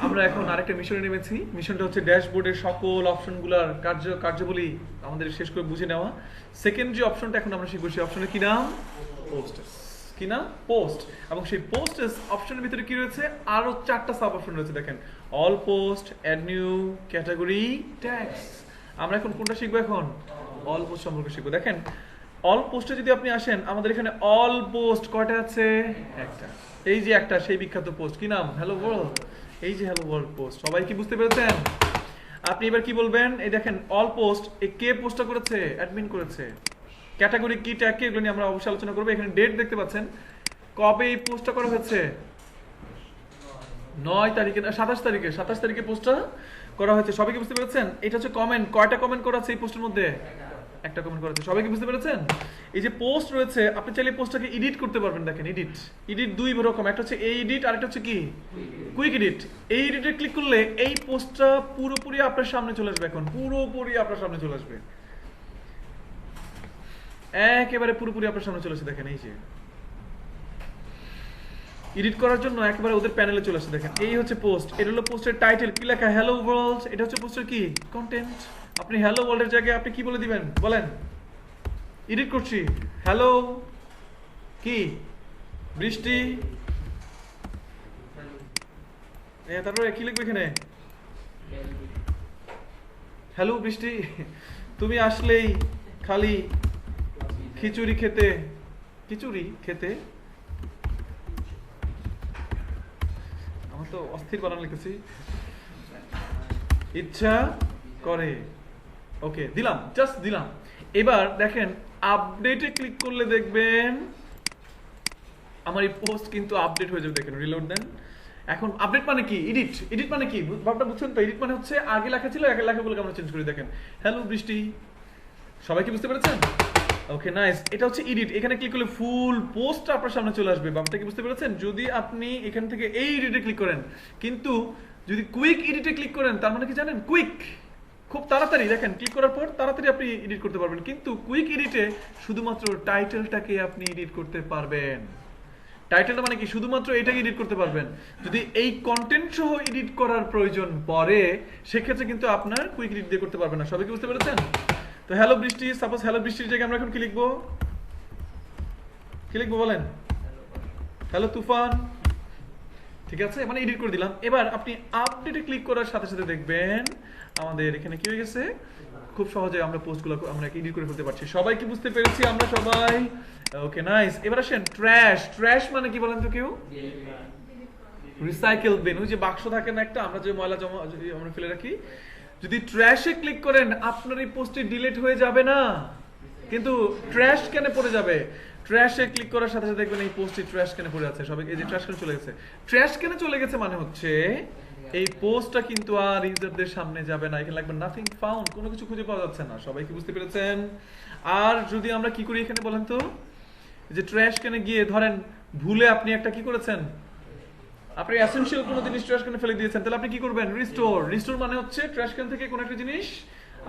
আমরা এখন আরেকটা মিশনে নেমেছি। মিশনটা হচ্ছে ড্যাশবোর্ডের সকল অপশনগুলোর কার্যাবলী আমাদের শেষ করে বুঝে নেওয়া। সেকেন্ড যে অপশনটা এখন আমরা শিখবো সেই অপশনের কি নাম? পোস্টেস। কি নাম? পোস্ট। এবং সেই পোস্টেস অপশনের ভিতরে কি রয়েছে? আরো 4টা সাব অপশন রয়েছে। দেখেন, all post, add new, category, tax. আমরা এখন কোনটা শিখবো? এখন অল পোস্ট সম্পর্কে শিখবো। দেখেন, অল পোস্টে যদি আপনি আসেন, আমাদের এখানে অল পোস্ট কয়টা আছে? একটা। এই যে একটা, সেই বিখ্যাত পোস্ট, কি নাম? Hello world. এই যে হ্যালো ওয়ার্ল্ড পোস্ট, সবাই কি বুঝতে পেরেছেন? আপনি এবার কি বলবেন? এই দেখেন, অল পোস্ট, এই কে পোস্টটা করেছে? অ্যাডমিন করেছে। ক্যাটাগরি কি, ট্যাগ কি, এগুলো নিয়ে আমরা অবশ্যই আলোচনা করবো। এখানে ডেট দেখতে পাচ্ছেন, কবে এই পোস্টটা করা হয়েছে? 9 তারিখে, 27 তারিখে পোস্টটা করা হয়েছে। সবাই কি বুঝতে পেরেছেন? এটা হচ্ছে কমেন্ট। কয়টা কমেন্ট করা আছে এই পোস্টের মধ্যে? একটা কমেন্ট করা আছে। সবাই কি বুঝতে পেরেছেন? এই যে পোস্ট রয়েছে, আপনি চাইলে পোস্টটাকে এডিট করতে পারবেন। দেখেন, এডিট দুই রকম, একটা হচ্ছে এই এডিট, আরেকটা হচ্ছে কি কুইক এডিট। এই এডিটে ক্লিক করলে এই পোস্টটা পুরোপুরি আপনার সামনে চলে আসবে। এখন পুরোপুরি আপনার সামনে চলে আসবে, একেবারে পুরোপুরি আপনার সামনে চলে আসে। দেখেন, এই যে এডিট করার জন্য একেবারে ওদের প্যানেলে চলে আসে। দেখেন, এই হচ্ছে পোস্ট। এটা হলো পোস্টের টাইটেল, কি লেখা? Hello world. এটা হচ্ছে পোস্টের কি কন্টেন্ট। আপনি হ্যালো ওয়ার্ল্ডের জায়গায় আপনি কি বলে দিবেন বলেন? এডিট করছি, হ্যালো কি বৃষ্টি, তারপরে কি লিখবে এখানে? হ্যালো বৃষ্টি, তুমি আসলেই খালি খিচুড়ি খেতে, খিচুড়ি খেতে, আমার তো অস্থির বানান লিখেছি, ইচ্ছা করে। ওকে, দিলাম, জাস্ট দিলাম। এবার দেখেন, আপডেটে ক্লিক করলে দেখবেন আমার এই পোস্ট কিন্তু আপডেট হয়ে যাবে। দেখেন, রিলোড দেন। এখন আপডেট মানে কি? এডিট মানে কি? ভাবটা বুঝছেন তো? এডিট মানে হচ্ছে আগে লেখা ছিল, আগে লেখাগুলোকে আমরা চেঞ্জ করি। দেখেন, হ্যালো বৃষ্টি। সবাই কি বুঝতে পেরেছেন? ওকে, নাইস। এটা হচ্ছে এডিট। এখানে ক্লিক করলে ফুল পোস্টটা আপনার সামনে চলে আসবে। ব্যাপারটা কি বুঝতে পেরেছেন? যদি আপনি এখান থেকে এই এডিটে ক্লিক করেন, কিন্তু যদি কুইক এডিটে ক্লিক করেন, তার মানে কি জানেন? কুইক, খুব তাড়াতাড়ি। দেখেন, ক্লিক করার পর তাড়াতাড়ি আপনি এডিট করতে পারবেন। কিন্তু কুইক এডিটে শুধুমাত্র টাইটেলটাকে আপনি এডিট করতে পারবেন। টাইটেলটা মানে কি? শুধুমাত্র এটাকে এডিট করতে পারবেন। যদি এই কন্টেন্ট সহ এডিট করার প্রয়োজন পড়ে, সেক্ষেত্রে কিন্তু আপনার কুইক এডিট দিয়ে করতে পারবেন না। সবাই কি বুঝতে পেরেছেন? তো হ্যালো বৃষ্টি, সাপোজ হ্যালো বৃষ্টির জায়গায় আমরা এখন কি লিখবো? কি লিখবো বলেন? হ্যালো তুফান। ঠিক আছে, মানে এডিট করে দিলাম। এবার আপনি আপডেটে ক্লিক করার সাথে সাথে দেখবেন আমাদের এখানে কি হয়ে গেছে, খুব সহজে আমরা পোস্টগুলো আমরা এডিট করে ফেলতে পারছি। সবাই কি বুঝতে পেরেছি আমরা সবাই? Okay, nice. এবার আসেন ট্র্যাশ মানে কি বলেন তো কেউ? Recycle bin. ওই যে বাক্স থাকে না একটা, আমরা যে ময়লা জমা আমরা ফেলে রাখি, যদি ট্র্যাশে ক্লিক করেন আপনার এই পোস্টটি ডিলিট হয়ে যাবে না, কিন্তু ট্র্যাশ ক্যানে পড়ে যাবে। ট্র্যাশে ক্লিক করার সাথে সাথে দেখবেন এই পোস্টটি ট্র্যাশ ক্যানে পড়ে আছে। সবাই এই যে ট্র্যাশ ক্যানে চলে গেছে। ট্র্যাশ ক্যানে চলে গেছে মানে হচ্ছে এই পোস্টটা কিন্তু আর ইউজারদের সামনে যাবে না। এখানে লাগবে নাথিং ফাউন্ড, কোনো কিছু খুঁজে পাওয়া যাচ্ছে না। সবাই কি বুঝতে পেরেছেন? আর যদি আমরা কি করি এখানে বলেন তো, যে ট্র্যাশ ক্যানে গিয়ে ধরেন ভুলে আপনি একটা কি করেছেন, আপনি এসেনশিয়াল কোনো জিনিস ট্র্যাশ ক্যানে ফেলে দিয়েছেন, তাহলে আপনি কি করবেন? রিস্টোর মানে হচ্ছে ট্র্যাশ ক্যান থেকে কোনো একটা জিনিস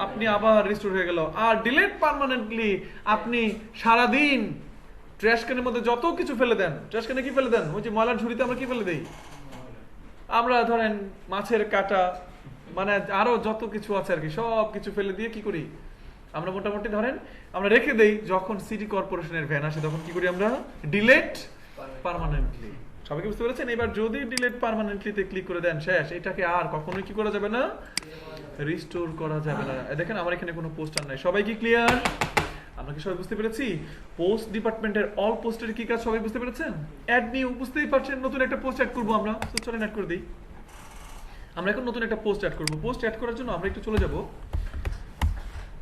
আপনি আবার রিস্টোর হয়ে গেল। আর ডিলিট পার্মানেন্টলি, আপনি সারাদিন ট্র্যাশ ক্যানের মধ্যে যত কিছু ফেলে দেন, ট্র্যাশ ক্যানে কি ফেলে দেন? ওই যে ময়লার ঝুড়িতে আমরা কি ফেলে দেই? আমরা ধরেন মাছের কাঁটা, মানে আরো যত কিছু আছে আর কি, সব কিছু ফেলে দিয়ে কি করি আমরা? মোটামুটি ধরেন আমরা রেখে দেই। যখন সিটি কর্পোরেশনের ভ্যান আসে তখন কি করি আমরা? Delete permanently. সবাই কি বুঝতে পেরেছেন? এবার যদি ডিলিট পার্মানেন্টলিতে ক্লিক করে দেন, শেষ। এটাকে আর কখনোই কি করা যাবে না? রিস্টোর করা যাবে না। দেখেন, আমার এখানে কোনো পোস্টার নাই। সবাই কি ক্লিয়ার? আমরা কি সবাই বুঝতে পেরেছি? পোস্ট ডিপার্টমেন্টের অল পোস্টের কি কাজ সবাই বুঝতে পেরেছেন? অ্যাড নিউ, বুঝতেই পারছেন নতুন একটা পোস্ট অ্যাড করবো আমরা। তো চলেন অ্যাড করে দিই। আমরা এখন নতুন একটা পোস্ট অ্যাড করবো। পোস্ট অ্যাড করার জন্য আমরা একটু চলে যাব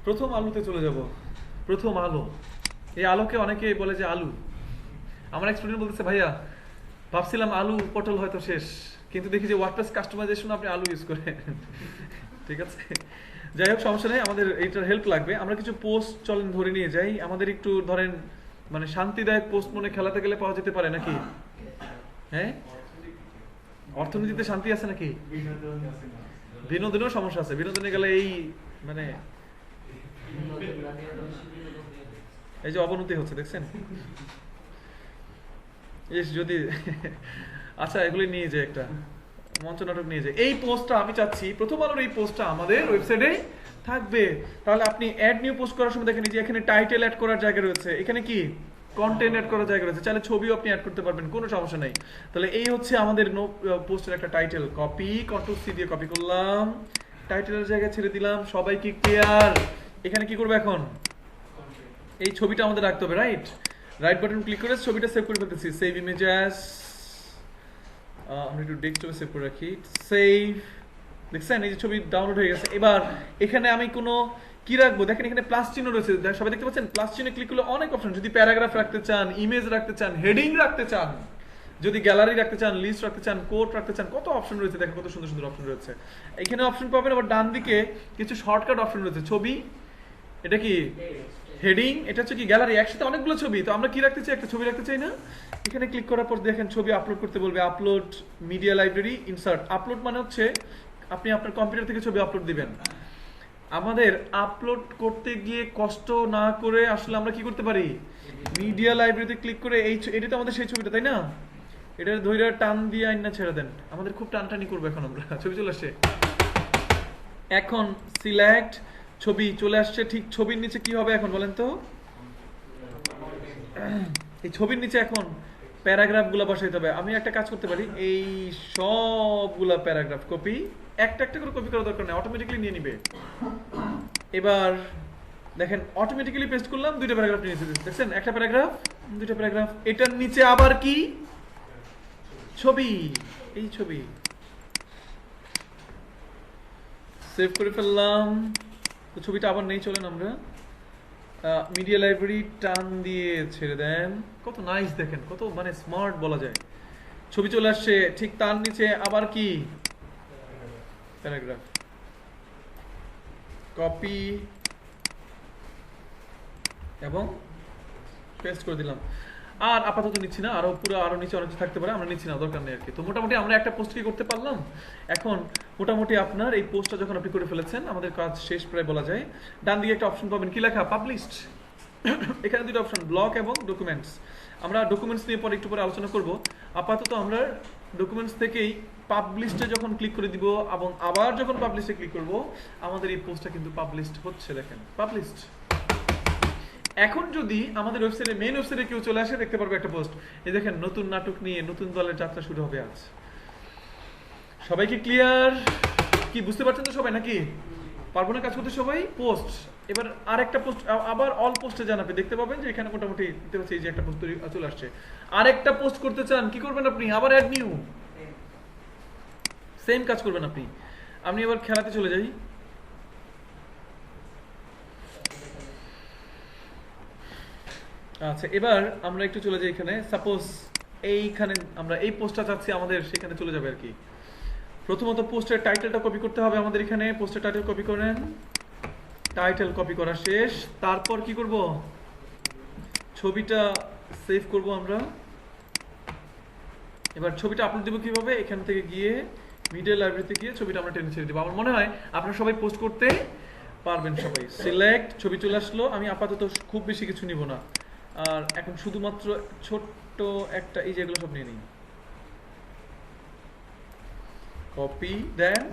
প্রথম আলোতে চলে যাব। প্রথম আলো, এই আলোকে অনেকে বলে যে আলু। আমার এক স্টুডেন্ট বলতেছে, ভাইয়া ভাবছিলাম আলু পটল হয়তো শেষ, কিন্তু দেখি যে ওয়ার্ডপ্রেস কাস্টমাইজেশন আপনি আলু ইউজ করেন। ঠিক আছে, যাই হোক, সমস্যা নেই। আমাদের এইটার হেল্প লাগবে। আমরা কিছু পোস্ট চলেন ধরে নিয়ে যাই। আমাদের একটু ধরেন মানে শান্তিদায়ক পোস্ট মনে খেলাতে গেলে পাওয়া যেতে পারে নাকি? হ্যাঁ, অর্থনীতিতে শান্তি আছে নাকি? বিনোদনেও সমস্যা আছে। বিনোদনে গেলে এই মানে এই যে অবনতি হচ্ছে দেখছেন। যদি আচ্ছা, এগুলি নিয়ে যে একটা মঞ্চ নাটক নিয়ে যায়, এই পোস্টটা আমি চাচ্ছি প্রথম আলোর এই পোস্টটা আমাদের ওয়েবসাইটে থাকবে। তাহলে আপনি অ্যাড নিউ পোস্ট করার সময় দেখেন যে এখানে টাইটেল অ্যাড করার জায়গা রয়েছে, এখানে কি কন্টেন্ট অ্যাড করার জায়গা রয়েছে, চাইলে ছবিও আপনি অ্যাড করতে পারবেন, কোনো সমস্যা নাই। তাহলে এই হচ্ছে আমাদের পোস্টের একটা টাইটেল, কপি কন্ট্রোল সি দিয়ে কপি করলাম, টাইটেলের জায়গায় ছেড়ে দিলাম। সবাই কি ক্লিয়ার? এখানে কি করবে এখন? এই ছবিটা আমাদের রাখতে হবে, রাইট বাটন ক্লিক করে ছবিটা সেভ করে ফেলতেছি, সেভ ইমেজ অ্যাজ, আমরা একটু ডেস্কটপে সেভ করে রাখি, সেভ। দেখছেন এই যে ছবি ডাউনলোড হয়ে গেছে। এবার এখানে আমি কোনো কি রাখবো দেখেন, এখানে প্লাস চিহ্ন রয়েছে, সবাই দেখতে পাচ্ছেন প্লাস চিহ্নে ক্লিক করলে অনেক অপশন, যদি প্যারাগ্রাফ রাখতে চান, ইমেজ রাখতে চান, হেডিং রাখতে চান, যদি গ্যালারি রাখতে চান, লিস্ট রাখতে চান, কোড রাখতে চান, কত অপশন রয়েছে দেখেন, কত সুন্দর সুন্দর অপশন রয়েছে। এখানে অপশন পাবেন, আবার ডান দিকে কিছু শর্টকাট অপশন রয়েছে, ছবি, এটা কি হেডিং, এটা হচ্ছে কি গ্যালারি, একসাথে অনেকগুলো ছবি। তো আমরা কি রাখতে চাই? একটা ছবি রাখতে চাই না? এখানে ক্লিক করার পর দেখেন ছবি আপলোড করতে বলবে, upload media library, insert. Upload মানে হচ্ছে আপনি আপনার কম্পিউটার থেকে ছবি আপলোড দিবেন। আমাদের আপলোড করতে গিয়ে কষ্ট না করে আসলে আমরা কি করতে পারি, মিডিয়া লাইব্রেরিতে ক্লিক করে এটা তো আমাদের সেই ছবিটা, তাই না? এটা ধৈর্য টান দিয়ে আইনা ছেড়ে দেন, আমাদের খুব টানটানি করবো এখন আমরা, ছবি চলে আসছে। এখন সিলেক্ট, ছবি চলে আসছে। ঠিক ছবির নিচে কি হবে এখন বলেন তো? এই ছবির নিচে এখন প্যারাগ্রাফ গুলা বসাইতে হবে। আমি একটা কাজ করতে পারি, এই সবগুলা প্যারাগ্রাফ কপি, একটা একটা করে কপি করার দরকার নেই, অটোমেটিক্যালি নিয়ে নিবে। এবার দেখেন অটোমেটিক্যালি পেস্ট করলাম, দুইটা প্যারাগ্রাফ নিয়ে নিয়েছে, দেখছেন একটা প্যারাগ্রাফ, দুইটা প্যারাগ্রাফ। এটার নিচে আবার কি ছবি, এই ছবি সেভ করে ফেললাম। তো ছবিটা আবার নেই, চলেন আমরা মিডিয়া লাইব্রেরি টান দিয়ে ছেড়ে দেন, কত নাইস দেখেন, কত মানে স্মার্ট বলা যায়। ছবি চলে আসছে, ঠিক তার নিচে আবার কি প্যারাগ্রাফ, কপি এবং পেস্ট করে দিলাম। আর আপাতত নিচ্ছি না, আরো পুরো আরো নিচে অনেক থাকতে পারে, আমরা নিচ্ছি না, দরকার নেই আর কি। তো মোটামুটি আমরা একটা পোস্ট কি করতে পারলাম। এখন মোটামুটি আপনার এই পোস্টটা যখন আপনি করে ফেলেছেন, আমাদের কাজ শেষ প্রায় বলা যায়। ডান দিকে একটা অপশন পাবেন, কি লেখা, পাবলিশড। এখানে দুটো অপশন, ব্লক এবং ডকুমেন্টস। আমরা ডকুমেন্টস নিয়ে পরে একটু পরে আলোচনা করব। আপাতত আমরা ডকুমেন্টস থেকেই পাবলিশডে যখন ক্লিক করে দিব এবং আবার যখন পাবলিশে ক্লিক করব, আমাদের এই পোস্টটা কিন্তু পাবলিশড হচ্ছে, দেখেন পাবলিশড। এখন যদি আমাদের ওয়েবসাইটে মেইন ওয়েবসাইটে কেউ চলে আসে, দেখতে পারবে একটা পোস্ট, এই দেখেন নতুন নাটক নিয়ে নতুন দলের যাত্রা শুরু হবে আজ। সবাই কি ক্লিয়ার? কি বুঝতে পারছেন তো সবাই নাকি? পারবো না কাজ করতে সবাই? পোস্ট, এবার আরেকটা পোস্ট, আবার অল পোস্টে যান, আপনি দেখতে পাবেন যে এখানে মোটামুটি দেখতে পাচ্ছি এই যে একটা পোস্ট চলে আসছে। আরেকটা পোস্ট করতে চান, কি করবেন আপনি? আবার অ্যাড নিউ, সেম কাজ করবেন আপনি। আমি এবার খেলাতে চলে যাই। আচ্ছা, এবার আমরা একটু চলে যাই এখানে। সাপোজ এইখানে আমরা এই পোস্টটা চাচ্ছি আমাদের সেখানে চলে যাবে আর কি। প্রথমত পোস্টের টাইটেলটা কপি করতে হবে আমাদের এখানে। পোস্টের টাইটেল কপি করেন, টাইটেল কপি করা শেষ। তারপর কি করব, ছবিটা সেভ করব আমরা। এবার ছবিটা আপলোড দেবো কিভাবে, এখান থেকে গিয়ে মিডিয়া লাইব্রেরিতে গিয়ে ছবিটা আমরা টেনে ছেড়ে দেবো। আমার মনে হয় আপনারা সবাই পোস্ট করতে পারবেন সবাই। সিলেক্ট, ছবি চলে আসলো। আমি আপাতত খুব বেশি কিছু নিব না, আর এখন শুধুমাত্র ছোট্ট একটা, এই যেগুলো সব নিয়ে নিই, কপি দেন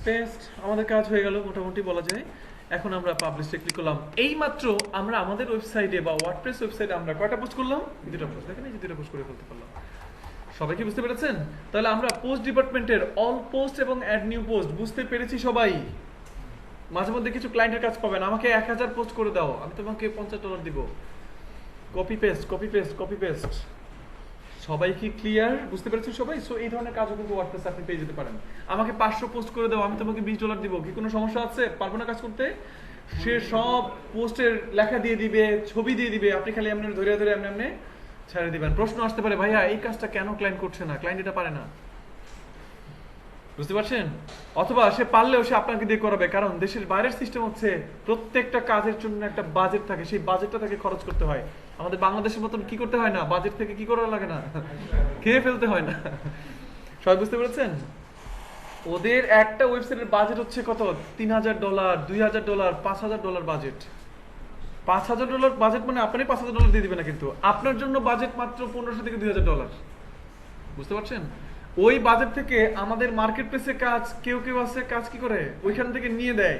পেস্ট। আমাদের কাজ হয়ে গেল মোটামুটি বলা যায়। এখন আমরা পাবলিশে ক্লিক করলাম। এই মাত্র আমরা আমাদের ওয়েবসাইটে বা ওয়ার্ডপ্রেস ওয়েবসাইটে আমরা কয়টা পোস্ট করলাম? দুটো পোস্ট। দেখেন এই যে দুটো পোস্ট করে ফেলতে পারলাম। সবাই কি বুঝতে পেরেছেন? তাহলে আমরা পোস্ট ডিপার্টমেন্টের অল পোস্ট এবং অ্যাড নিউ পোস্ট বুঝতে পেরেছি সবাই। মাঝে মধ্যে কিছু ক্লায়েন্টের কাজ পাবেন, আমাকে 1000 পোস্ট করে দাও, আমি তোমাকে $50 দিব। Copy paste, copy paste, copy paste. সবাই কি ক্লিয়ার? বুঝতে পেরেছেন সবাই? সো এই ধরনের কাজও কিন্তু ওয়ার্ডপ্রেসে আপনি পেয়ে যেতে পারেন। আমাকে 500 পোস্ট করে দাও, আমি তোমাকে $20 দিব, কি কোনো সমস্যা আছে? পারবো না কাজ করতে? সে সব পোস্টের লেখা দিয়ে দিবে, ছবি দিয়ে দিবে, আপনি খালি এমনি ধরে ধরে এমনি এমনি ছেড়ে দিবেন। প্রশ্ন আসতে পারে, ভাইয়া এই কাজটা কেন ক্লায়েন্ট করছে না? ক্লায়েন্ট এটা পারে না, বুঝতে পারছেন? অথবা সে পারলেও সে আপনাকে দিয়ে করাবে, কারণ দেশের বাইরের সিস্টেম হচ্ছে প্রত্যেকটা কাজের জন্য একটা বাজেট থাকে, সেই বাজেটটা তাকে খরচ করতে হয়। আমাদের বাংলাদেশের মতন কি করতে হয় না, বাজেট থেকে কি করা লাগে না, খেয়ে ফেলতে হয় না। সবাই বুঝতে পেরেছেন? ওদের একটা ওয়েবসাইটের বাজেট হচ্ছে কত? $3000, $2000, $5000 বাজেট। $5000 বাজেট মানে আপনি $5000 দিয়ে দিবেন না, কিন্তু আপনার জন্য বাজেট মাত্র $1500 থেকে $2000। বুঝতে পারছেন? ওই বাজেট থেকে আমাদের মার্কেট প্লেসে কাজ কেউ কেউ আছে কাজ কি করে ওইখান থেকে নিয়ে দেয়,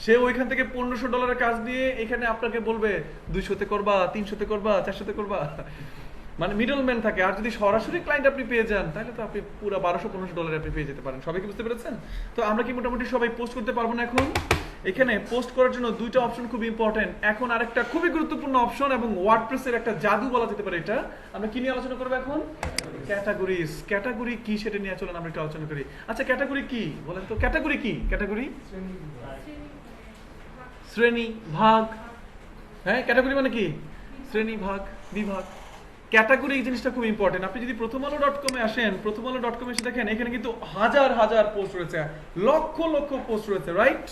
সে ওইখান থেকে $1500 কাজ নিয়ে এখানে আপনাকে বলবে 200-তে করবা, 300-তে করবা, 400-তে করবা, মানে মিডলম্যান থাকে। আর যদি সরাসরি ক্লায়েন্ট আপনি পেয়ে যান তাহলে তো আপনি পুরো $1200-1500 আপনি পেয়ে যেতে পারেন। সবাই কি বুঝতে পেরেছেন? তো আমরা কি মোটামুটি সবাই পোস্ট করতে পারবো না এখন? এখানে পোস্ট করার জন্য দুইটা অপশন খুব ইম্পর্টেন্ট। এখন আরেকটা খুবই গুরুত্বপূর্ণ অপশন এবং ওয়ার্ডপ্রেসের একটা জাদু বলা যেতে পারে এটা। আমরা কি নিয়ে আলোচনা করবো এখন? ক্যাটাগরিজ। ক্যাটাগরি কি সেটা নিয়ে চলেন আমরা একটু আলোচনা করি। আচ্ছা ক্যাটাগরি কি বলেন তো? ক্যাটাগরি কি? ক্যাটাগরি শ্রেণী ভাগ। হ্যাঁ, ক্যাটাগরি মানে কি? শ্রেণী ভাগ, বিভাগ। ক্যাটাগরি এই জিনিসটা খুব ইম্পর্টেন্ট। আপনি যদি প্রথমআলো.com এ আসেন, প্রথমআলো.com এসে দেখেন এখানে কিন্তু হাজার হাজার পোস্ট রয়েছে, লক্ষ লক্ষ পোস্ট রয়েছে, রাইট?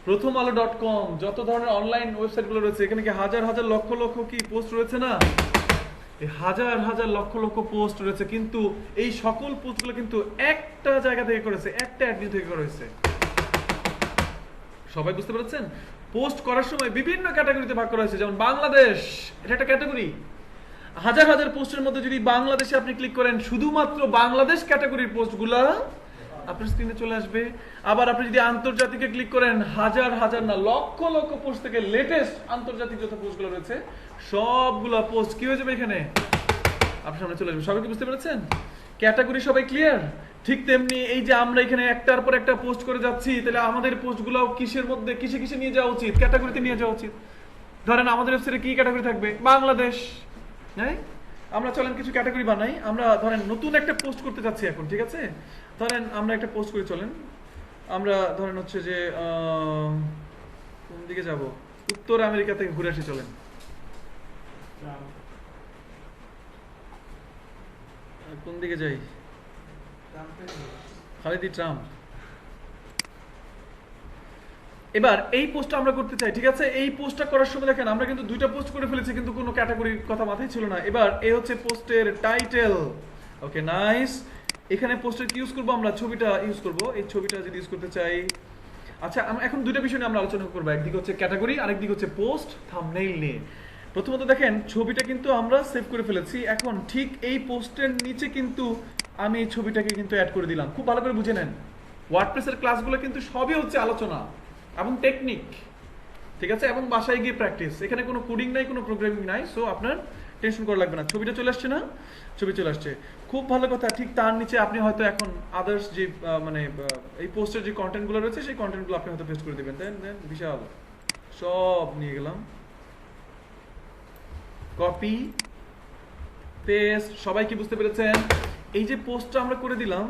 প্রথমআলো.com যত ধরনের অনলাইন ওয়েবসাইটগুলো রয়েছে এখানে কি হাজার হাজার লক্ষ লক্ষ কি পোস্ট রয়েছে না? এই হাজার হাজার লক্ষ লক্ষ পোস্ট রয়েছে, কিন্তু এই সকল পোস্টগুলো কিন্তু একটা জায়গা থেকে করেছে, একটা অ্যাড থেকে করেছে। সবাই বুঝতে পেরেছেন? পোস্ট করার সময় বিভিন্ন ক্যাটাগরিতে ভাগ করা হয়েছে। যেমন বাংলাদেশ, এটা একটা ক্যাটাগরি। হাজার হাজার পোস্টের মধ্যে যদি বাংলাদেশে আপনি ক্লিক করেন, শুধুমাত্র বাংলাদেশ ক্যাটাগরির পোস্টগুলো আপনার স্ক্রিনে চলে আসবে। আবার আপনি যদি আন্তর্জাতিকে ক্লিক করেন, হাজার হাজার না লক্ষ লক্ষ পোস্ট থেকে লেটেস্ট আন্তর্জাতিক যত পোস্টগুলো রয়েছে সবগুলো পোস্ট কি হয়ে যাবে এখানে আপনার সামনে চলে আসবে। সবাই কি বুঝতে পেরেছেন? ক্যাটাগরি সবাই ক্লিয়ার? ঠিক তেমনি এই যে আমরা এখানে একটার পর একটা পোস্ট করে যাচ্ছি, তাহলে আমাদের পোস্টগুলো কিসের মধ্যে কিসে কিসে নিয়ে যাওয়া উচিত? ক্যাটাগরিতে নিয়ে যাওয়া উচিত। ধরেন আমাদের ওয়েবসাইটে কি ক্যাটাগরি থাকবে? বাংলাদেশ। হ্যাঁ, আমরা চলেন কিছু ক্যাটাগরি বানাই। আমরা ধরেন নতুন একটা পোস্ট করতে যাচ্ছি এখন, ঠিক আছে? ধরেন আমরা একটা পোস্ট করে চলেন, আমরা ধরেন হচ্ছে যে কোন দিকে যাব? উত্তর আমেরিকা থেকে ঘুরে আসি চলেন। কোন দিকে যাই? Khalidi Trump. এবার এই পোস্টটা আমরা করতে চাই, ঠিক আছে? এই পোস্টটা করার সময় দেখেন আমরা কিন্তু দুইটা পোস্ট করে ফেলেছি, কিন্তু কোনো ক্যাটাগরির কথা মাথায় ছিল না। এবার এই হচ্ছে পোস্টের টাইটেল। ওকে, নাইস। এখানে পোস্টের কি ইউজ করবো? আমরা ছবিটা ইউজ করব। এই ছবিটা যদি ইউজ করতে চাই, আচ্ছা আমরা এখন দুইটা বিষয় নিয়ে আমরা আলোচনা করবো। একদিকে হচ্ছে ক্যাটাগরি, আরেকদিক হচ্ছে পোস্ট থাম্বনেইল নিয়ে। প্রথমত দেখেন ছবিটা কিন্তু আমরা সেভ করে ফেলেছি। এখন ঠিক এই পোস্টের নিচে কিন্তু আমি এই ছবিটাকে কিন্তু অ্যাড করে দিলাম। খুব ভালো করে বুঝে নেন, ওয়ার্ডপ্রেসের ক্লাসগুলো কিন্তু সবই হচ্ছে আলোচনা এবং টেকনিক, ঠিক আছে? এবং বাসায় গিয়ে প্র্যাকটিস। এখানে কোনো কোডিং নাই, কোনো প্রোগ্রামিং নাই, সো আপনার টেনশন করা লাগবে না। ছবিটা চলে আসছে না? ছবি চলে আসছে, খুব ভালো কথা। ঠিক তার নিচে আপনি হয়তো এখন আদার্স যে মানে এই পোস্টের যে কন্টেন্টগুলো রয়েছে সেই কন্টেন্টগুলো আপনি হয়তো পেস্ট করে দেবেন। দেন দেন বিশাল সব নিয়ে গেলাম, কপি পেস্ট। সবাই কি বুঝতে পেরেছেন? এই যে পোস্টটা আমরা করে দিলাম,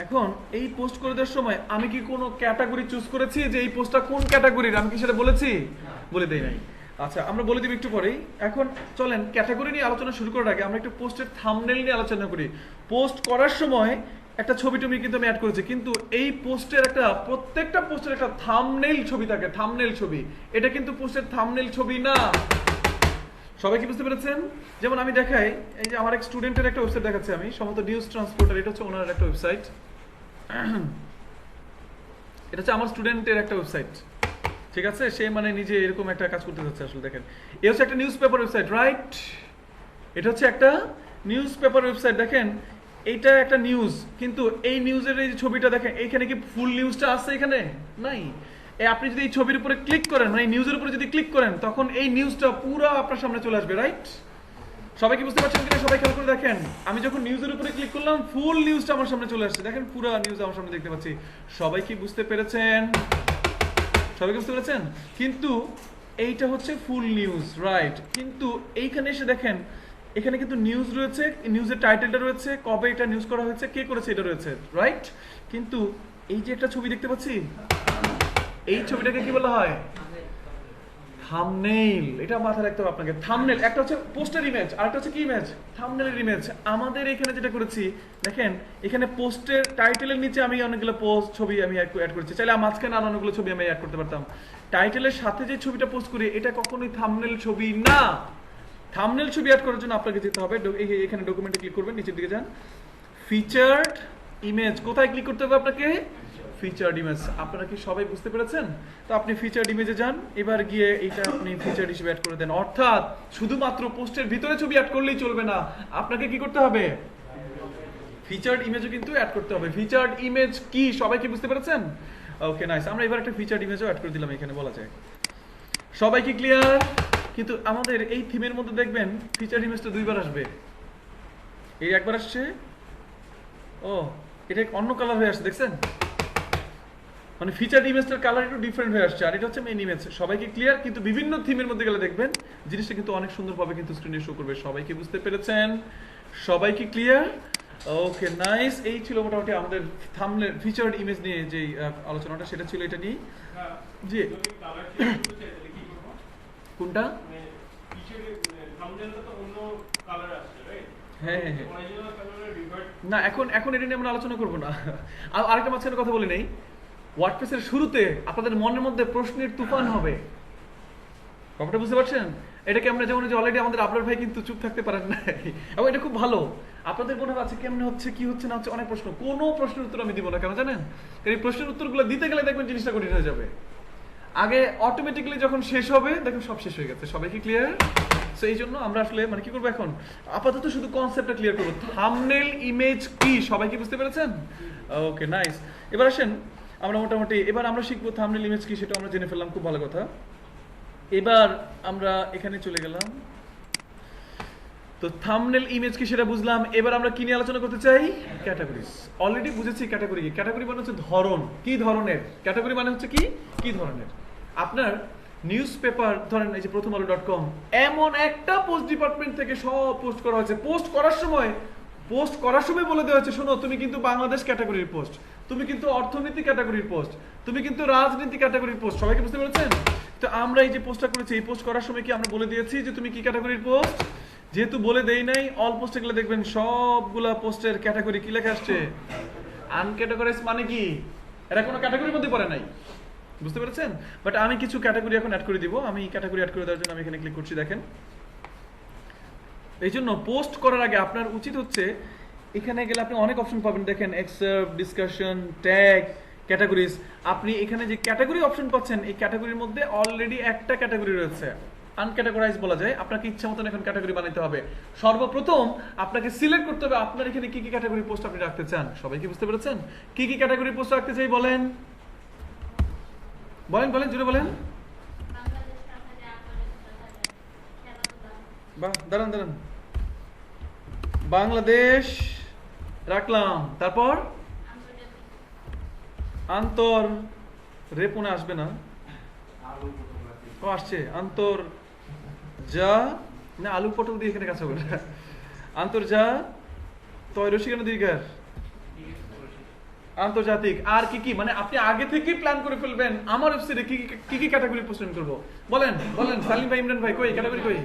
এখন এই পোস্ট করে দেওয়ার সময় আমি কি কোনো ক্যাটাগরি চুজ করেছি যে এই পোস্টটা কোন ক্যাটাগরির? আমি কি সেটা বলেছি? বলে দেই নাই। আচ্ছা, আমরা বলে দিব একটু পরেই। এখন চলেন ক্যাটাগরি নিয়ে আলোচনা শুরু করার আগে আমরা একটু পোস্টের থাম্বনেইল নিয়ে আলোচনা করি। পোস্ট করার সময় একটা ছবি টমি কিন্তু আমি অ্যাড করেছি, কিন্তু এই পোস্টের একটা প্রত্যেকটা পোস্টের একটা থাম্বনেইল ছবি থাকে, থাম্বনেইল ছবি। এটা কিন্তু পোস্টের থাম্বনেইল ছবি না। সবাই কি বুঝতে পেরেছেন? যেমন আমি দেখাই, এই যে আমার এক স্টুডেন্টের একটা ওয়েবসাইট দেখাচ্ছি আমি, সম্ভবত নিউজ ট্রান্সপোর্টার। এটা হচ্ছে ওনার একটা ওয়েবসাইট, এটা হচ্ছে আমার স্টুডেন্টের একটা ওয়েবসাইট, ঠিক আছে? সে মানে নিজে এরকম একটা কাজ করতে যাচ্ছে। আসলে দেখেন, এ হচ্ছে একটা নিউজ পেপার ওয়েবসাইট, রাইট? এটা হচ্ছে একটা নিউজ পেপার ওয়েবসাইট। দেখেন এইটা একটা নিউজ, কিন্তু এই নিউজের এই ছবিটা দেখেন, এইখানে কি ফুল নিউজটা আছে? এখানে নাই। আপনি যদি এই ছবির উপরে ক্লিক করেন, মানে এই নিউজের উপরে যদি ক্লিক করেন, তখন এই নিউজটা পুরো আপনার সামনে চলে আসবে, রাইট? সবাই কি বুঝতে পারছেন কিনা? সবাই খেয়াল করে দেখেন, আমি যখন নিউজের উপরে ক্লিক করলাম ফুল নিউজটা আমার সামনে চলে আসছে। দেখেন পুরো নিউজ আমার সামনে দেখতে পাচ্ছি। সবাই কি বুঝতে পেরেছেন? সবাই কি বুঝতে পেরেছেন? কিন্তু এইটা হচ্ছে ফুল নিউজ, রাইট? কিন্তু এইখানে এসে দেখেন এখানে কিন্তু নিউজ রয়েছে, নিউজের টাইটেলটা রয়েছে, কবে এটা নিউজ করা হয়েছে, কে করেছে এটা রয়েছে, রাইট? কিন্তু এই যে একটা ছবি দেখতে পাচ্ছি, এই ছবিটাকে কি বলা হয়? থাম্বনেইল। এটা মাথায় রাখতে হবে আপনাকে। থাম্বনেইল একটা হচ্ছে পোস্টের ইমেজ, আর একটা হচ্ছে কি ইমেজ? থাম্বনেইলের ইমেজ। আমাদের এখানে যেটা করেছি দেখেন, এখানে পোস্টের টাইটেলের নিচে আমি অনেকগুলো পোস্ট ছবি আমি অ্যাড করেছি। চাইলে মাঝখানে আর অনেকগুলো ছবি আমি অ্যাড করতে পারতাম। টাইটেলের সাথে যে ছবিটা পোস্ট করি এটা কখনোই থাম্বনেইল ছবি না। থাম্বনেইল ছবি অ্যাড করার জন্য আপনাকে যেতে হবে, এখানে ডকুমেন্টে ক্লিক করবেন, নিচের দিকে যান, ফিচার্ড ইমেজ। কোথায় ক্লিক করতে হবে আপনাকে? Featured image. আপনারা কি সবাই বুঝতে পেরেছেন? তো আপনি ফিচার্ড ইমেজে যান, এবার গিয়ে এটা আপনি ফিচার্ড হিসেবে অ্যাড করে দেন। অর্থাৎ শুধুমাত্র পোস্টের ভিতরে ছবি অ্যাড করলেই চলবে না, আপনাকে কি করতে হবে? ফিচার্ড ইমেজও কিন্তু অ্যাড করতে হবে। ফিচার্ড ইমেজ কি সবাই কি বুঝতে পেরেছেন? ওকে নাইস, আমরা এবার একটা ফিচার্ড ইমেজও অ্যাড করে দিলাম এখানে বলা যায়। সবাই কি ক্লিয়ার? কিন্তু আমাদের এই থিমের মধ্যে দেখবেন ফিচার্ড ইমেজটা দুইবার আসবে। এই একবার আসছে, ও এটা অন্য কালার হয়ে আসছে, দেখছেন? মানে ফিচার্ড ইমেজটার কালার একটু ডিফারেন্ট হয়ে আসছে, আর এটা হচ্ছে মেইন ইমেজ। সবাইকে ক্লিয়ার? কিন্তু বিভিন্ন থিমের মধ্যে গেলে দেখবেন জিনিসটা কিন্তু অনেক সুন্দরভাবে কিন্তু স্ক্রিনে শো করবে। সবাই কি বুঝতে পেরেছেন? সবাই কি ক্লিয়ার? ওকে নাইস, এই ছিল মোটামুটি আমাদের থাম্বনেল ফিচার্ড ইমেজ নিয়ে যে আলোচনাটা, সেটা ছিল এটা নিয়ে। জি কোনটা? হ্যাঁ হ্যাঁ হ্যাঁ, না এখন এখন এটা নিয়ে আমরা আলোচনা করবো না। আর আরেকটা মাঝখানে কথা বলি নেই, ওয়ার্ডপ্রেসের শুরুতে আপনাদের মনের মধ্যে প্রশ্নের তুফান হবে। ব্যাপারটা বুঝতে পারছেন? এটাকে আমরা যেমন যে অলরেডি আমাদের আপনার ভাই কিন্তু চুপ থাকতে পারেন না, এবং এটা খুব ভালো। আপনাদের মনে আছে কেমনে হচ্ছে, কি হচ্ছে না হচ্ছে, অনেক প্রশ্ন, কোনো প্রশ্নের উত্তর আমি দিব না, কেন জানেন? কারণ এই প্রশ্নের উত্তরগুলো দিতে গেলে দেখবেন জিনিসটা কঠিন হয়ে যাবে। আগে অটোমেটিক্যালি যখন শেষ হবে দেখুন সব শেষ হয়ে গেছে। সবাই কি ক্লিয়ার? সো এই জন্য আমরা আসলে মানে কি করবো এখন, আপাতত শুধু কনসেপ্টটা ক্লিয়ার করবো। থাম্বনেল ইমেজ কি সবাই কি বুঝতে পেরেছেন? ওকে নাইস, এবার আসেন আমরা মোটামুটি এবার আমরা শিখবো থাম্বনেল ইমেজ কি, সেটা আমরা জেনে ফেললাম, খুব ভালো কথা। এবার আমরা এখানে চলে গেলাম, তো থাম্বনেল ইমেজ কি সেটা বুঝলাম। এবার আমরা কি নিয়ে আলোচনা করতে চাই? ক্যাটাগরিজ। অলরেডি বুঝেছি ক্যাটাগরি কি। ক্যাটাগরি মানে হচ্ছে ধরন, কি ধরনের। ক্যাটাগরি মানে হচ্ছে কি, কি ধরনের। আপনার নিউজ পেপার ধরেন এই যে প্রথমআলো.com, এমন একটা পোস্ট ডিপার্টমেন্ট থেকে সব পোস্ট করা হয়েছে। পোস্ট করার সময় বলে দেওয়া হচ্ছে, শোনো তুমি কিন্তু বাংলাদেশ ক্যাটাগরির পোস্ট, তুমি কিন্তু অর্থনীতি ক্যাটাগরির পোস্ট, তুমি কিন্তু রাজনীতি ক্যাটাগরির পোস্ট। সবাইকে বুঝতে পেরেছেন? তো আমরা এই যে পোস্টটা করেছি, এই পোস্ট করার সময় কি আমরা বলে দিয়েছি যে তুমি কি ক্যাটাগরির পোস্ট? যেহেতু বলে দেই নাই, অল পোস্টে গেলে দেখবেন সবগুলা পোস্টের ক্যাটাগরি কি লেখা আসছে? আনক্যাটাগরাইজ। মানে কি, এরা কোনো ক্যাটাগরির মধ্যে পড়ে নাই, বুঝতে পেরেছেন? বাট আমি কিছু ক্যাটাগরি এখন অ্যাড করে দিব। আমি ক্যাটাগরি অ্যাড করে দেওয়ার জন্য আমি এখানে ক্লিক করছি, দেখেন। এই জন্য পোস্ট করার আগে আপনার উচিত হচ্ছে, এখানে গেলে আপনি অনেক অপশন পাবেন, দেখেন এক্সার্প, ডিসকাশন, ট্যাগ, ক্যাটাগরিজ। আপনি এখানে যে ক্যাটাগরি অপশন পাচ্ছেন, এই ক্যাটাগরির মধ্যে অলরেডি একটা ক্যাটাগরি রয়েছে, আনক্যাটাগরাইজ বলা যায়। আপনাকে ইচ্ছা মতন এখন ক্যাটাগরি বানাতে হবে। সর্বপ্রথম আপনাকে সিলেক্ট করতে হবে আপনার এখানে কি কি ক্যাটাগরি পোস্ট আপনি রাখতে চান। সবাই কি বুঝতে পেরেছেন? কি কি ক্যাটাগরি পোস্ট রাখতে চাই বলেন, বলেন বলেন, জুড়ে বলেন। বাহ, দাঁড়ান দাঁড়ান, বাংলাদেশ রাখলাম, তারপর আন্তর, রেপুনে আসবে না, ও আসছে, আন্তর যা না, আলু পটল দিয়ে এখানে কাজ হবে না, আন্তর যা তৈরসী কেন দীর্ঘার, আন্তর্জাতিক। আর কি কি, মানে আপনি আগে থেকে প্ল্যান করে ফেলবেন আমার ওয়েবসাইটে কি কি ক্যাটাগরি পোস্ট করব। বলেন বলেন, সালিম ভাই, ইমরান ভাই, কই ক্যাটাগরি কই?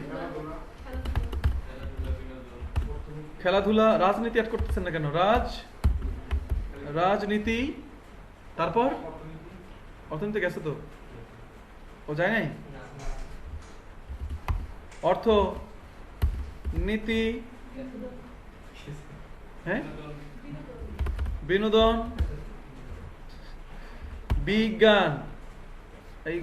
খেলাধুলা, রাজনীতি অ্যাড করতেছেন না কেন? রাজনীতি, তারপর অর্থনীতি গেছে তো, ও যায় নাই। অর্থ নীতি, হ্যাঁ, বিনোদন, বিজ্ঞান। এই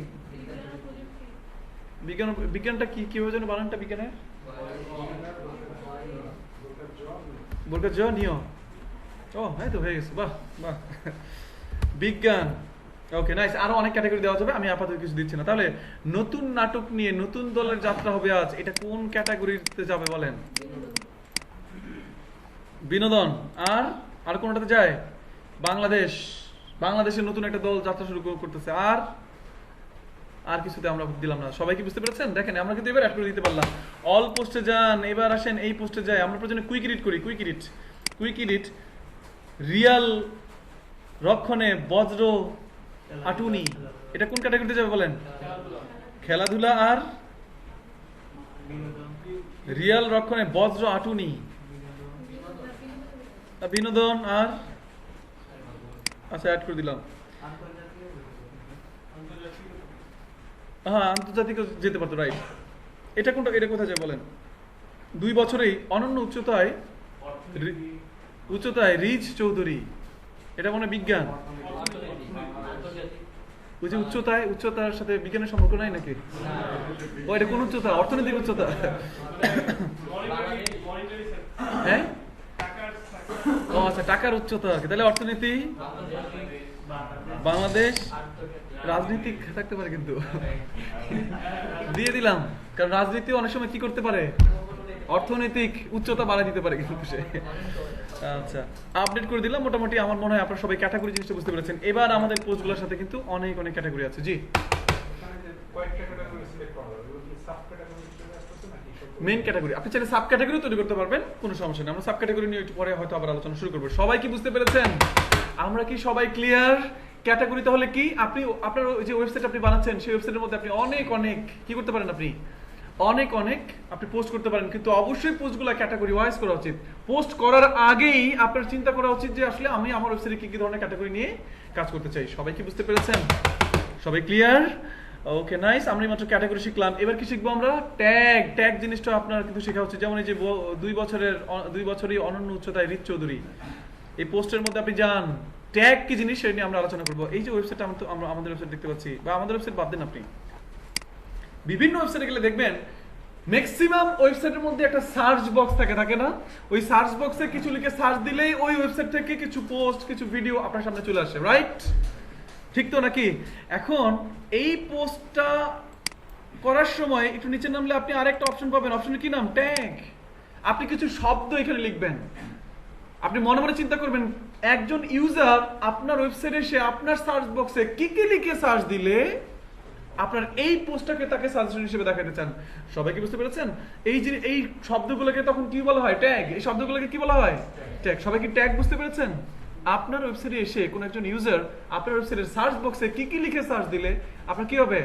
বিজ্ঞানটা কি কিভাবে যেন বানানটা বিজ্ঞানের? বলকার জ নিয়। ও হ্যাঁ, তো হয়ে গেছে, বাহ বাহ, বিজ্ঞান। ওকে নাইস, আরো অনেক ক্যাটাগরি দেওয়া যাবে, আমি আপাতত কিছু দিচ্ছি না। তাহলে নতুন নাটক নিয়ে নতুন দলের যাত্রা হবে আজ, এটা কোন ক্যাটাগরিতে যাবে বলেন? বিনোদন। আর কোনটাতে যায়? বাংলাদেশের নতুন একটা দল যাত্রা শুরু করতেছে। আর কিছুতে আমরা দিলাম না। সবাই কি বুঝতে পেরেছেন? দেখেন আমরা কিন্তু এবার অ্যাড করে দিতে পারলাম। অল পোস্টে যান, এবার আসেন এই পোস্টে যাই। আমরা প্রয়োজনে কুইক এডিট করি। কুইক এডিট, রিয়াল রক্ষণে বজ্র আটুনি, এটা কোন ক্যাটাগরিতে যাবে বলেন? খেলাধুলা আর রিয়াল রক্ষণে বজ্র আটুনি, বিনোদন আর, আচ্ছা অ্যাড করে দিলাম। হ্যাঁ, আন্তর্জাতিক যেতে পারতো, রাইট। এটা কোনটা, এটা কোথায় যায় বলেন? 2 বছরেই অনন্য উচ্চতায় রিজ চৌধুরী, এটা মনে বিজ্ঞান। ওই যে উচ্চতার সাথে বিজ্ঞানের সম্পর্ক নাই নাকি? ও এটা কোন উচ্চতা? অর্থনৈতিক উচ্চতা। হ্যাঁ, ও আচ্ছা, টাকার উচ্চতা আর কি। তাহলে অর্থনীতি, বাংলাদেশ, রাজনীতি থাকতে পারে কিন্তু দিয়ে দিলাম, কারণ রাজনীতি অনেক সময় কি করতে পারে, অর্থনৈতিক উচ্চতা বাড়ায় দিতে পারে কিন্তু সে। আচ্ছা, আপডেট করে দিলাম। মোটামুটি আমার মনে হয় আপনারা সবাই ক্যাটাগরি জিনিসটা বুঝতে পেরেছেন। এবার আমাদের পোস্টগুলোর সাথে কিন্তু অনেক অনেক ক্যাটাগরি আছে। জি, মেইন ক্যাটাগরি আপনি চাইলে সাব ক্যাটাগরি তৈরি করতে পারবেন, কোনো সমস্যা নেই। আমরা সাব ক্যাটাগরি নিয়ে একটু পরে হয়তো আবার আলোচনা শুরু করবো। সবাই কি বুঝতে পেরেছেন? আমরা কি সবাই ক্লিয়ার? ক্যাটাগরি তাহলে কি, আপনি আপনার যে ওয়েবসাইট আপনি বানাচ্ছেন সেই ওয়েবসাইটের মধ্যে আপনি অনেক অনেক কি করতে পারেন, আপনি অনেক অনেক আপনি পোস্ট করতে পারেন, কিন্তু অবশ্যই পোস্টগুলো ক্যাটাগরি ওয়াইজ করা উচিত। পোস্ট করার আগেই আপনার চিন্তা করা উচিত যে আসলে আমি আমার ওয়েবসাইটে কি কি ধরনের ক্যাটাগরি নিয়ে কাজ করতে চাই। সবাই কি বুঝতে পেরেছেন? সবাই ক্লিয়ার? ওকে, নাইস। আমরা মাত্র ক্যাটাগরি শিখলাম। এবার কি শিখবো আমরা? ট্যাগ। ট্যাগ জিনিসটা আপনার কিন্তু শেখা হচ্ছে। যেমন এই যে 2 বছরই অনন্য উচ্চতায় রিচ চৌধুরী, এই পোস্টের মধ্যে আপনি যান, ট্যাগ কি জিনিস সেটা নিয়ে আমরা আলোচনা করবো। এই যে ওয়েবসাইটটা আমরা আমাদের ওয়েবসাইট দেখতে পাচ্ছি, বা আমাদের ওয়েবসাইট বাদ দেন, আপনি বিভিন্ন ওয়েবসাইটে গেলে দেখবেন ম্যাক্সিমাম ওয়েবসাইটের মধ্যে একটা সার্চ বক্স থাকে না? ওই সার্চ বক্সে কিছু লিখে সার্চ দিলেই ওই ওয়েবসাইট থেকে কিছু পোস্ট, কিছু ভিডিও আপনার সামনে চলে আসে, রাইট? ঠিক তো নাকি? এখন এই পোস্টটা করার সময় একটু নিচে নামলে আপনি আরেকটা অপশন পাবেন। অপশনের কি নাম? ট্যাগ। আপনি কিছু শব্দ এখানে লিখবেন। আপনি মনে মনে চিন্তা করবেন একজন ইউজার আপনার ওয়েবসাইটে এসে আপনার সার্চ বক্সে কি কি লিখে সার্চ দিলে আপনার এই পোস্টটাকে তাকে সাজেশন হিসেবে দেখাতে চান। সবাই কি বুঝতে পেরেছেন? এই শব্দগুলোকে তখন কি বলা হয়? ট্যাগ। এই শব্দগুলোকে কি বলা হয়? ট্যাগ। সবাই কি ট্যাগ বুঝতে পেরেছেন? আপনার ওয়েবসাইটে এসে কোন একজন ইউজার আপনার ওয়েবসাইটের সার্চ বক্সে কি কি লিখে সার্চ দিলে আপনার কি হবে,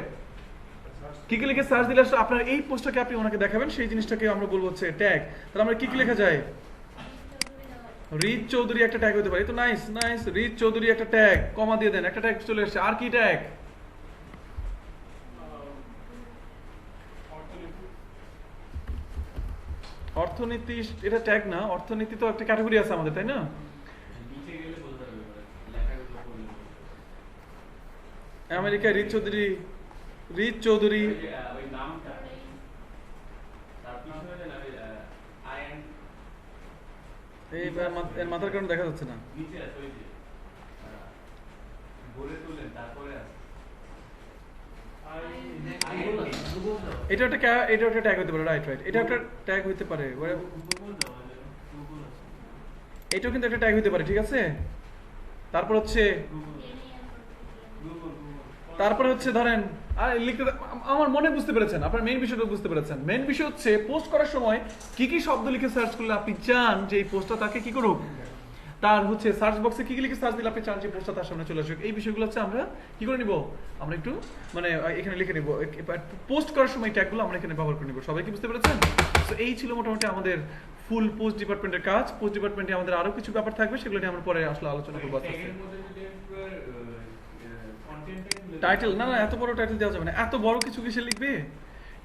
কি কি লিখে সার্চ দিলে আপনার এই পোস্টটাকে আপনি ওনাকে দেখাবেন, সেই জিনিসটাকে আমরা বলবো হচ্ছে ট্যাগ। তাহলে আমরা কি কি লেখা যায়? রিচ চৌধুরী একটা ট্যাগ হতে পারে। তো নাইস নাইস, রিচ চৌধুরী একটা ট্যাগ, কমা দিয়ে দেন, একটা ট্যাগ চলে এসেছে। আর কি ট্যাগ? অর্থনীতি, এটা ট্যাগ না। অর্থনীতি তো একটা ক্যাটাগরি আছে আমাদের, তাই না? আমেরিকায় রিচ চৌধুরী, রিচ চৌধুরী, এই মাথার কারণে দেখা যাচ্ছে না। এটা একটা ট্যাগ হতে পারে, রাইট রাইট, এটা একটা ট্যাগ হতে পারে। এটাও কিন্তু একটা ট্যাগ হতে পারে, ঠিক আছে? তারপর হচ্ছে ধরেন লিখতে, আমার মনে বুঝতে পেরেছেন, আপনার মেইন বিষয়টা বুঝতে পেরেছেন। মেইন বিষয় হচ্ছে পোস্ট করার সময় কি কি শব্দ লিখে সার্চ করলে আপনি চান যে এই পোস্টটা তাকে কি করুক, তার হচ্ছে সার্চ বক্সে কি কি লিখে সার্চ দিলে আপনি চান যে পোস্টটা তার সামনে চলে আসুক। এই বিষয়গুলো হচ্ছে আমরা কি করে নিব, আমরা একটু মানে এখানে লিখে নিব। পোস্ট করার সময় ট্যাগগুলো আমরা এখানে ব্যবহার করে নিব। সবাই কি বুঝতে পেরেছেন? তো এই ছিল মোটামুটি আমাদের ফুল পোস্ট ডিপার্টমেন্টের কাজ। পোস্ট ডিপার্টমেন্টে আমাদের আরো কিছু ব্যাপার থাকবে, সেগুলো নিয়ে আমরা পরে আসলে আলোচনা করবো। টাইটেল না, এত বড় টাইটেল দেওয়া যাবে না। এত বড় কিছু কিসে লিখবে?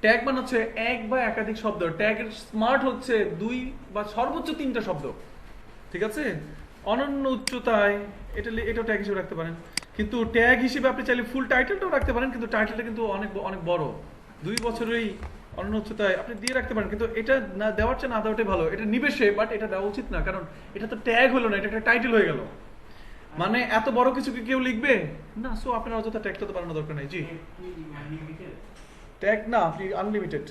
ট্যাগ মানে হচ্ছে এক বা একাধিক শব্দ। ট্যাগের স্মার্ট হচ্ছে 2 বা সর্বোচ্চ 3টা শব্দ, ঠিক আছে? অনন্য উচ্চতায়, এটাও ট্যাগ হিসেবে রাখতে পারেন। কিন্তু ট্যাগ হিসেবে আপনি চাইলে ফুল টাইটেলটাও রাখতে পারেন, কিন্তু টাইটেলটা কিন্তু অনেক অনেক বড়। 2 বছরেই অনন্য উচ্চতায় আপনি দিয়ে রাখতে পারেন, কিন্তু এটা না দেওয়ার চেয়ে না দেওয়াটাই ভালো। এটা নিবেশে, বাট এটা দেওয়া উচিত না, কারণ এটা তো ট্যাগ হলো না, এটা একটা টাইটেল হয়ে গেল। মানে এত বড় কিছু কি কেউ লিখবে না? সো আপনার অযথা ট্যাগটা তো বানানোর দরকার নেই। জি, ট্যাগ না, আপনি আনলিমিটেড,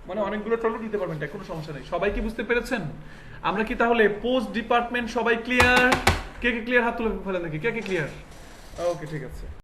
মানে অনেকগুলো ট্যাগ দিতে পারবেন, ট্যাগ, কোনো সমস্যা নেই। সবাই কি বুঝতে পেরেছেন? আমরা কি তাহলে পোস্ট ডিপার্টমেন্ট সবাই ক্লিয়ার? কে কে ক্লিয়ার? হাত তুলে ফেলেন দেখি, কে কে ক্লিয়ার? ওকে, ঠিক আছে।